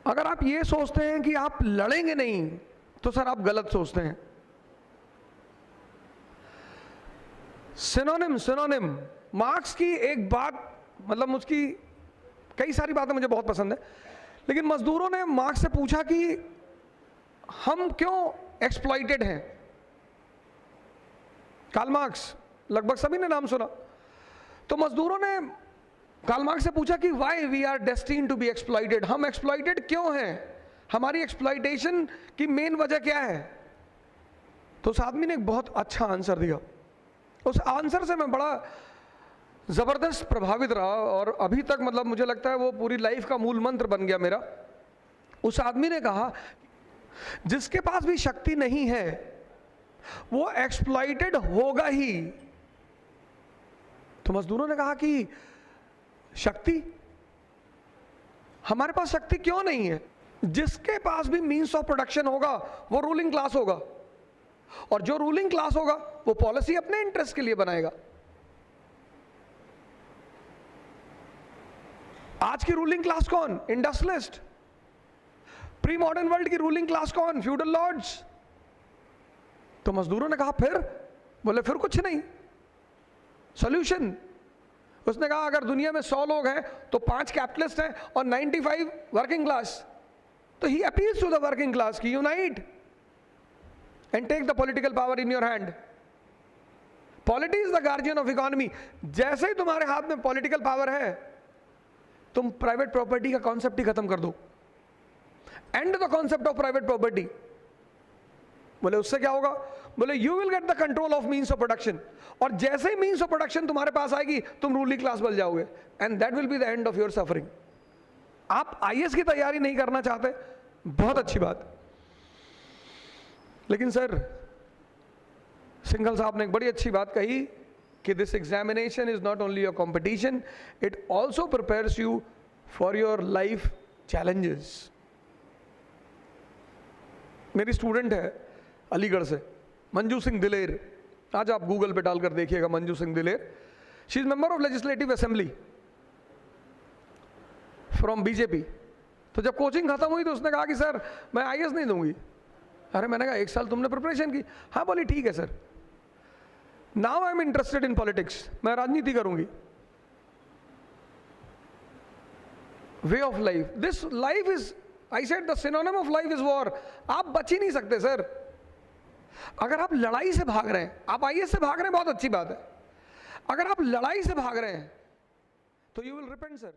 अगर आप ये सोचते हैं कि आप लड़ेंगे नहीं तो सर आप गलत सोचते हैं। सिनोनिम मार्क्स की एक बात, मतलब उसकी कई सारी बातें मुझे बहुत पसंद है, लेकिन मजदूरों ने मार्क्स से पूछा कि हम क्यों एक्सप्लॉइटेड हैं। कार्ल मार्क्स, लगभग सभी ने नाम सुना। तो मजदूरों ने कार्ल मार्क्स से पूछा कि why we are destined to be exploited, हम एक्सप्लॉइटेड क्यों हैं, हमारी एक्सप्लॉइटेशन की मेन वजह क्या है। तो उस आदमी ने एक बहुत अच्छा आंसर दिया। उस आंसर से मैं बड़ा ज़बरदस्त प्रभावित रहा और अभी तक मतलब मुझे लगता है वो पूरी लाइफ का मूल मंत्र बन गया मेरा। उस आदमी ने कहा जिसके पास भी शक्ति नहीं है वो एक्सप्लॉइटेड होगा ही। तो मजदूरों ने कहा कि शक्ति, हमारे पास शक्ति क्यों नहीं है। जिसके पास भी मीन्स ऑफ प्रोडक्शन होगा वो रूलिंग क्लास होगा, और जो रूलिंग क्लास होगा वो पॉलिसी अपने इंटरेस्ट के लिए बनाएगा। आज की रूलिंग क्लास कौन? इंडस्ट्रियलिस्ट। प्री मॉडर्न वर्ल्ड की रूलिंग क्लास कौन? Feudal lords. तो मजदूरों ने कहा फिर? बोले फिर कुछ नहीं, सॉल्यूशन। उसने कहा अगर दुनिया में 100 लोग हैं तो 5 कैपिटलिस्ट हैं और 95 वर्किंग क्लास। तो he appeals to the working class की unite and take the political power in your hand. Polity is the guardian of economy. जैसे ही तुम्हारे हाथ में पॉलिटिकल पावर है तुम प्राइवेट प्रॉपर्टी का कॉन्सेप्ट ही खत्म कर दो, and the concept of private property. बोले उससे क्या होगा? बोले you will get the control of means of production, और जैसे ही मीन्स ऑफ प्रोडक्शन तुम्हारे पास आएगी तुम रूलिंग क्लास बन जाओगे, and that will be the end of your suffering. आप आईएएस की तैयारी नहीं करना चाहते, बहुत अच्छी बात, लेकिन सर सिंघल साहब ने एक बड़ी अच्छी बात कही कि this examination is not only your competition, it also prepares you for your life challenges. मेरी स्टूडेंट है अलीगढ़ से, मंजू सिंह दिलेर। आज आप गूगल पे डालकर देखिएगा मंजू सिंह दिलेर। She is member of legislative assembly from BJP. तो जब कोचिंग खत्म हुई तो उसने कहा कि सर मैं आईएएस नहीं दूंगी। अरे मैंने कहा 1 साल तुमने प्रिपरेशन की? हाँ। बोली ठीक है sir, now I am interested in politics, मैं राजनीति करूंगी। Way of life, this life is, I said the synonym of life is war. आप बच ही नहीं सकते सर। अगर आप लड़ाई से भाग रहे हैं, आप आईएएस से भाग रहे हैं, बहुत अच्छी बात है। अगर आप लड़ाई से भाग रहे हैं तो यू विल रिपेंट सर।